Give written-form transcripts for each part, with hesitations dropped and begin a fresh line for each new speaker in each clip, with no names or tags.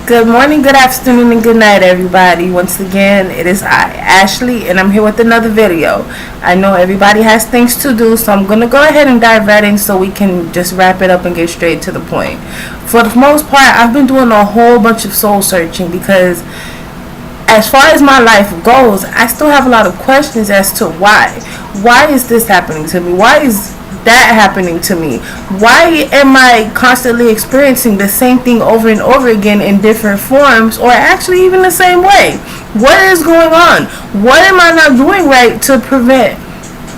Good morning, good afternoon, and good night, everybody. Once again, it is I, Ashley, and I'm here with another video. I know everybody has things to do, so I'm going to go ahead and dive right in so we can just wrap it up and get straight to the point. For the most part, I've been doing a whole bunch of soul searching because as far as my life goes, I still have a lot of questions as to why. Why is this happening to me? Why is that happening to me? Why am I constantly experiencing the same thing over and over again in different forms, or actually even the same way? What is going on? What am I not doing right to prevent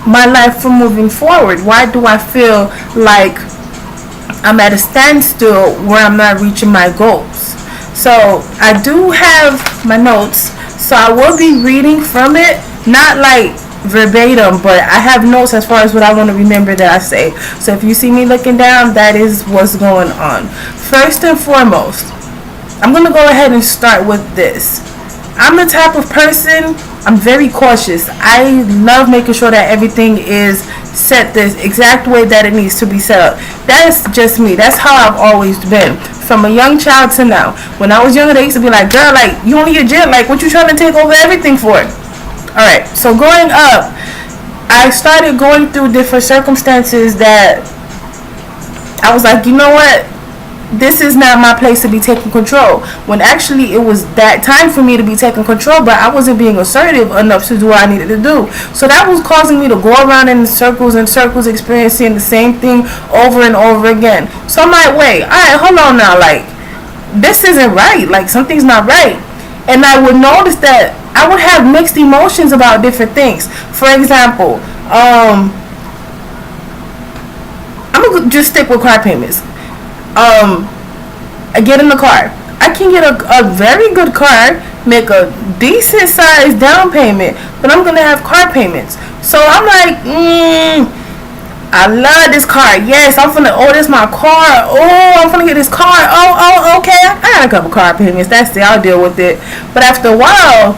my life from moving forward? Why do I feel like I'm at a standstill where I'm not reaching my goals? So I do have my notes, so I will be reading from it, not like verbatim, but I have notes as far as what I want to remember that I say. So if you see me looking down, that is what's going on. First and foremost, I'm going to go ahead and start with this. I'm the type of person, I'm very cautious. I love making sure that everything is set the exact way that it needs to be set up. That's just me. That's how I've always been. From a young child to now. When I was younger, they used to be like, girl, like, you only a jet, like, what you trying to take over everything for? Alright, so growing up, I started going through different circumstances that I was like, you know what? This is not my place to be taking control. When actually it was that time for me to be taking control, but I wasn't being assertive enough to do what I needed to do. So that was causing me to go around in circles and circles, experiencing the same thing over and over again. So I'm like, wait, alright, hold on now. Like, this isn't right. Like, something's not right. And I would notice that I would have mixed emotions about different things. For example, I'm gonna just stick with car payments. I get in the car. I can get a very good car, make a decent sized down payment, but I'm gonna have car payments. So I'm like, I love this car. Yes, I'm finna, this my car. Oh, I'm finna get this car. Oh, okay. I got a couple car payments. That's it. I'll deal with it. But after a while,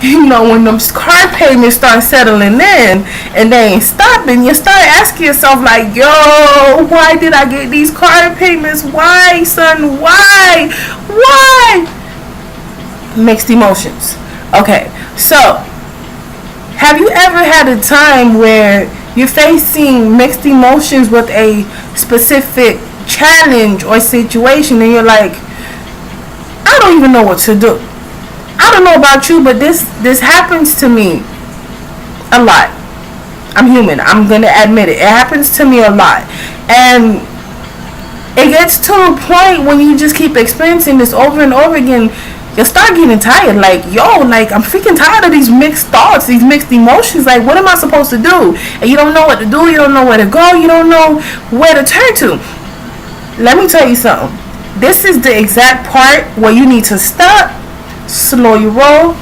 you know, when them car payments start settling in and they ain't stopping, you start asking yourself like, yo, why did I get these car payments? Why, son? Why? Mixed emotions. Okay, so have you ever had a time where you're facing mixed emotions with a specific challenge or situation and you're like, I don't even know what to do? I don't know about you, but this happens to me a lot. I'm human. I'm going to admit it. It happens to me a lot. And it gets to a point when you just keep experiencing this over and over again, you'll start getting tired. Like, yo, like, I'm freaking tired of these mixed thoughts, these mixed emotions. Like, what am I supposed to do? And you don't know what to do. You don't know where to go. You don't know where to turn to. Let me tell you something. This is the exact part where you need to stop, slow your roll,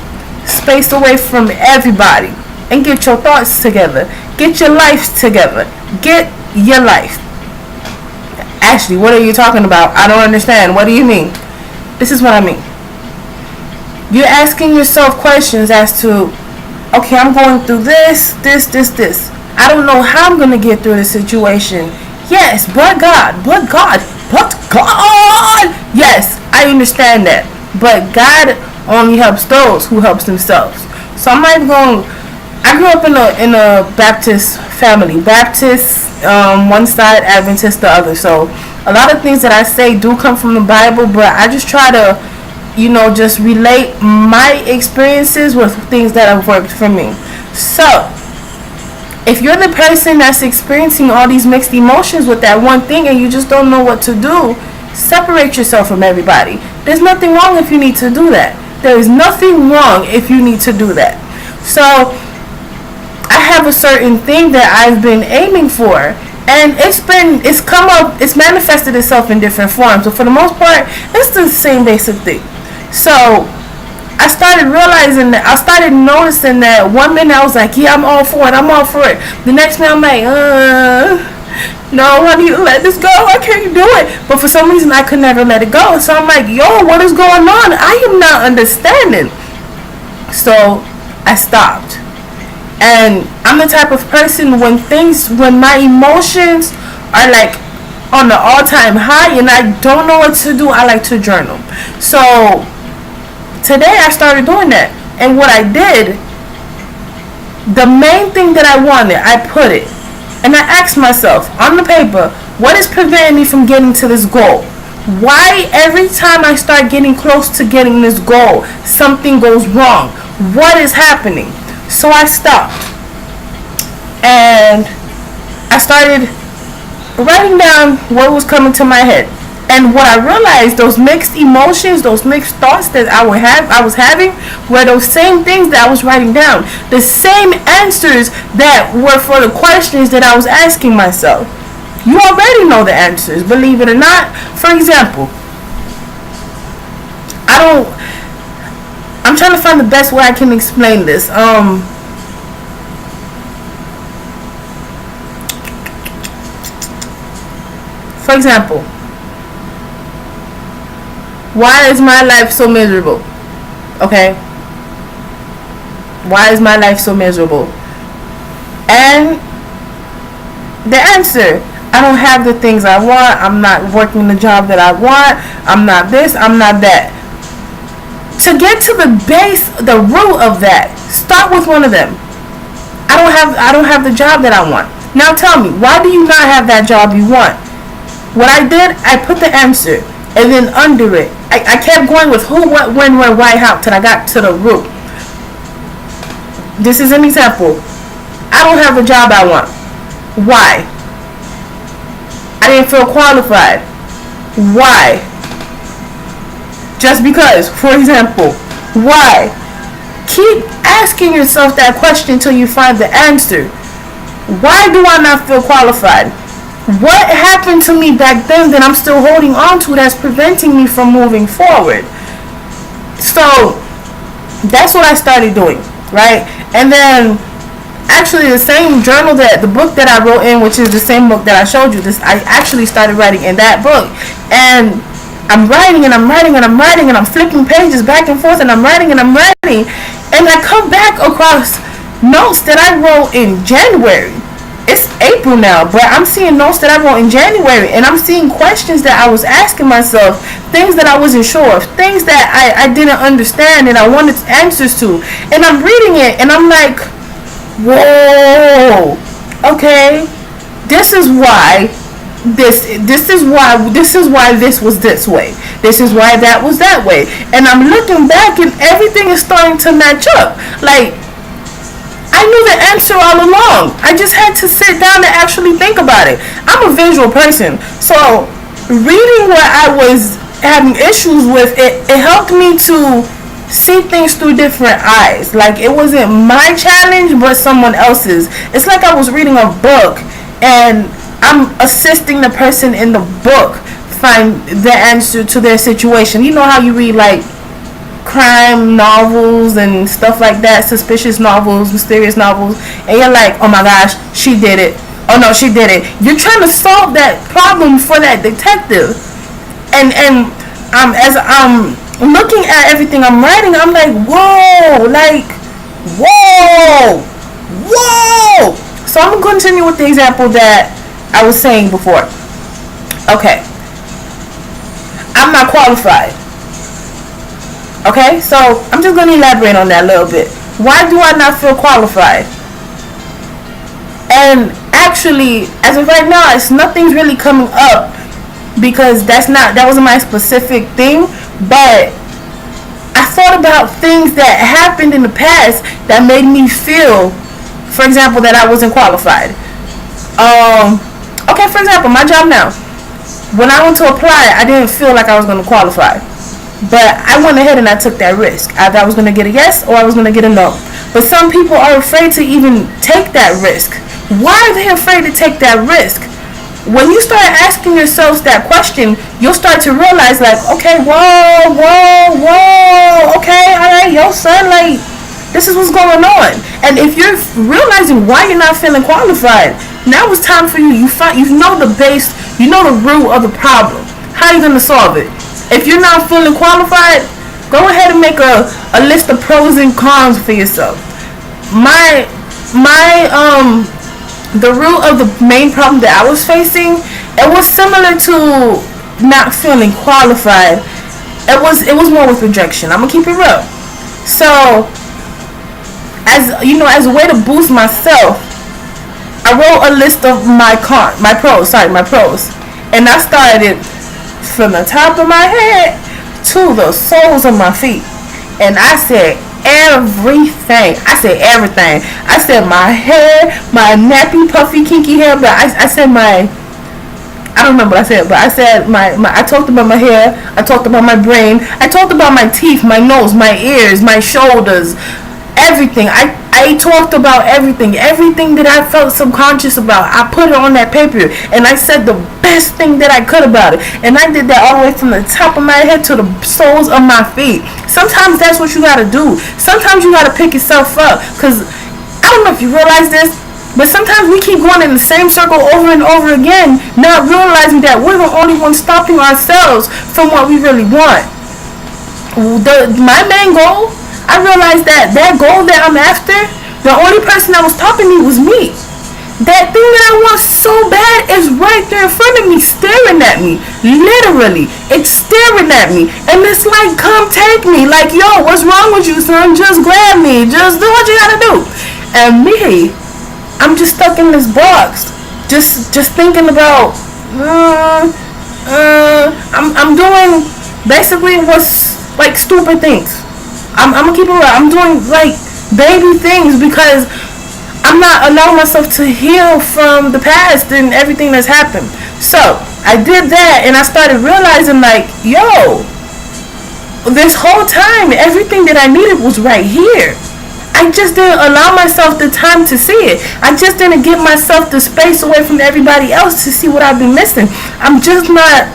space away from everybody, and get your thoughts together. Get your life together. Get your life. Ashley, what are you talking about? I don't understand. What do you mean? This is what I mean. You're asking yourself questions as to, okay, I'm going through this. I don't know how I'm going to get through this situation. Yes, but God. Yes, I understand that. But God only helps those who helps themselves. So I'm not going. I grew up in a Baptist family. Baptist one side, Adventist the other. So a lot of things that I say do come from the Bible, but I just try to, you know, just relate my experiences with things that have worked for me. So if you're the person that's experiencing all these mixed emotions with that one thing and you just don't know what to do, separate yourself from everybody. There's nothing wrong if you need to do that. There is nothing wrong if you need to do that. So I have a certain thing that I've been aiming for, and it's manifested itself in different forms. So for the most part, it's the same basic thing. So I started noticing that one minute I was like, yeah, I'm all for it. The next minute I'm like, no, I need to let this go. I can't do it. But for some reason, I could never let it go. So I'm like, yo, what is going on? I am not understanding. So I stopped. And I'm the type of person when my emotions are like on the all-time high and I don't know what to do, I like to journal. So today I started doing that. And what I did, the main thing that I wanted, I put it. And I asked myself on the paper, what is preventing me from getting to this goal? Why every time I start getting close to getting this goal, something goes wrong? What is happening? So I stopped. And I started writing down what was coming to my head. And what I realized, those mixed emotions, those mixed thoughts that I was having were those same things that I was writing down. The same answers that were for the questions that I was asking myself. You already know the answers, believe it or not. For example, I'm trying to find the best way I can explain this. For example, why is my life so miserable? Okay? Why is my life so miserable? And the answer, I don't have the things I want. I'm not working the job that I want. I'm not this. I'm not that. To get to the base, the root of that, start with one of them. I don't have the job that I want. Now tell me, why do you not have that job you want? What I did, I put the answer, and then under it, I kept going with who, what, when, where, why, how, till I got to the root. This is an example. I don't have the job I want. Why? I didn't feel qualified. Why? Just because. For example, why? Keep asking yourself that question until you find the answer. Why do I not feel qualified? What happened to me back then that I'm still holding on to that's preventing me from moving forward? So that's what I started doing, right? And then actually the same journal, that the book that I wrote in, which is the same book that I showed you, this I actually started writing in that book. And I'm writing and I'm writing and I'm writing and I'm flipping pages back and forth and I'm writing and I'm writing, and I come back across notes that I wrote in January. It's April now, but I'm seeing notes that I wrote in January, and I'm seeing questions that I was asking myself, things that I wasn't sure of, things that I didn't understand and I wanted answers to. And I'm reading it and I'm like, whoa, okay, this is why this is why this was this way. This is why that was that way. And I'm looking back and everything is starting to match up. Like, I knew the answer all along. I just had to sit down and actually think about it. I'm a visual person, so reading what I was having issues with, it helped me to see things through different eyes. Like, it wasn't my challenge, but someone else's. It's like I was reading a book, and I'm assisting the person in the book find the answer to their situation. You know how you read, like, crime novels and stuff like that, suspicious novels, mysterious novels, and you're like, oh my gosh, she did it. Oh no, she did it. You're trying to solve that problem for that detective. And as I'm looking at everything I'm writing, I'm like, whoa, whoa. So I'm gonna continue with the example that I was saying before. Okay, I'm not qualified. Okay, so I'm just going to elaborate on that a little bit. Why do I not feel qualified? And actually, as of right now, nothing's really coming up, because that wasn't my specific thing. But I thought about things that happened in the past that made me feel, for example, that I wasn't qualified. Okay, for example, my job now. When I went to apply, I didn't feel like I was going to qualify. But I went ahead and I took that risk. Either I was going to get a yes or I was going to get a no. But some people are afraid to even take that risk. Why are they afraid to take that risk? When you start asking yourselves that question, you'll start to realize, like, okay, whoa, okay, alright, yo, son, like, this is what's going on. And if you're realizing why you're not feeling qualified, now it's time for you. You know the base, you know the root of the problem. How are you going to solve it? If you're not feeling qualified, go ahead and make a list of pros and cons for yourself. The root of the main problem that I was facing It was similar to not feeling qualified. It was more with rejection. I'm gonna keep it real. So, as you know, as a way to boost myself, I wrote a list of my pros, and I started from the top of my head to the soles of my feet, and I said everything. I said everything. I said my hair, my nappy, puffy, kinky hair, but I said I don't remember what I said, but I said I talked about my hair, I talked about my brain, I talked about my teeth, my nose, my ears, my shoulders, everything. I talked about everything that I felt subconscious about. I put it on that paper, and I said the best thing that I could about it, and I did that all the way from the top of my head to the soles of my feet. Sometimes that's what you gotta do. Sometimes you gotta pick yourself up, because I don't know if you realize this, but sometimes we keep going in the same circle over and over again, not realizing that we're the only ones stopping ourselves from what we really want. My main goal, I realized that goal that I'm after, the only person that was stopping me was me. That thing that I want so bad is right there in front of me, staring at me. Literally, it's staring at me. And it's like, come take me. Like, yo, what's wrong with you, son? Just grab me. Just do what you gotta do. And me, I'm just stuck in this box. Just thinking about, I'm doing basically what's like stupid things. I'm gonna keep it real. I'm doing like baby things because I'm not allowing myself to heal from the past and everything that's happened. So I did that, and I started realizing like, yo, this whole time everything that I needed was right here. I just didn't allow myself the time to see it. I just didn't give myself the space away from everybody else to see what I've been missing. I'm just not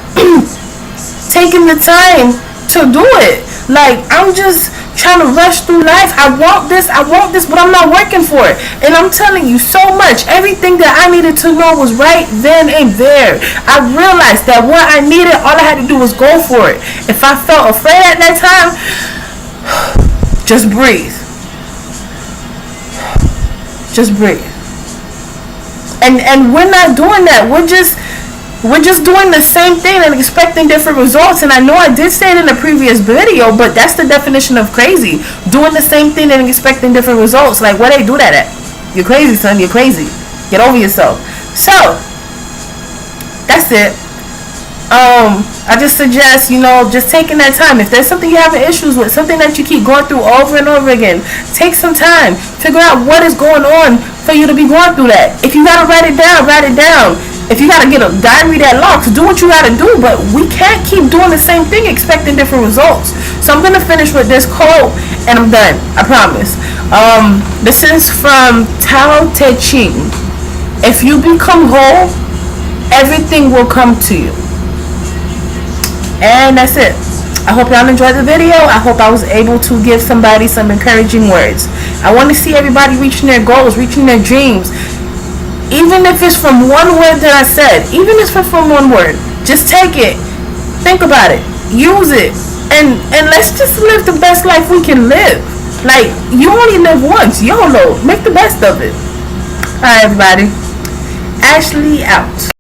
taking the time to do it. Like, I'm just trying to rush through life. I want this, but I'm not working for it. And I'm telling you so much. Everything that I needed to know was right then and there. I realized that what I needed, all I had to do was go for it. If I felt afraid at that time, just breathe. Just breathe. And we're not doing that. We're just doing the same thing and expecting different results. And I know I did say it in a previous video, but that's the definition of crazy. Doing the same thing and expecting different results. Like, where they do that at? You're crazy, son. You're crazy. Get over yourself. So, that's it. I just suggest, just taking that time. If there's something you're having issues with, something that you keep going through over and over again, take some time. Figure out what is going on for you to be going through that. If you gotta write it down, write it down. If you gotta get a diary that locks, do what you gotta do. But we can't keep doing the same thing expecting different results. So I'm gonna finish with this quote and I'm done. I promise. This is from Tao Te Ching. If you become whole, everything will come to you. And that's it. I hope y'all enjoyed the video. I hope I was able to give somebody some encouraging words. I want to see everybody reaching their goals, reaching their dreams. Even if it's from one word that I said, even if it's from one word, just take it, think about it, use it, and let's just live the best life we can live. Like, you only live once. YOLO. Make the best of it. Alright, everybody. Ashley out.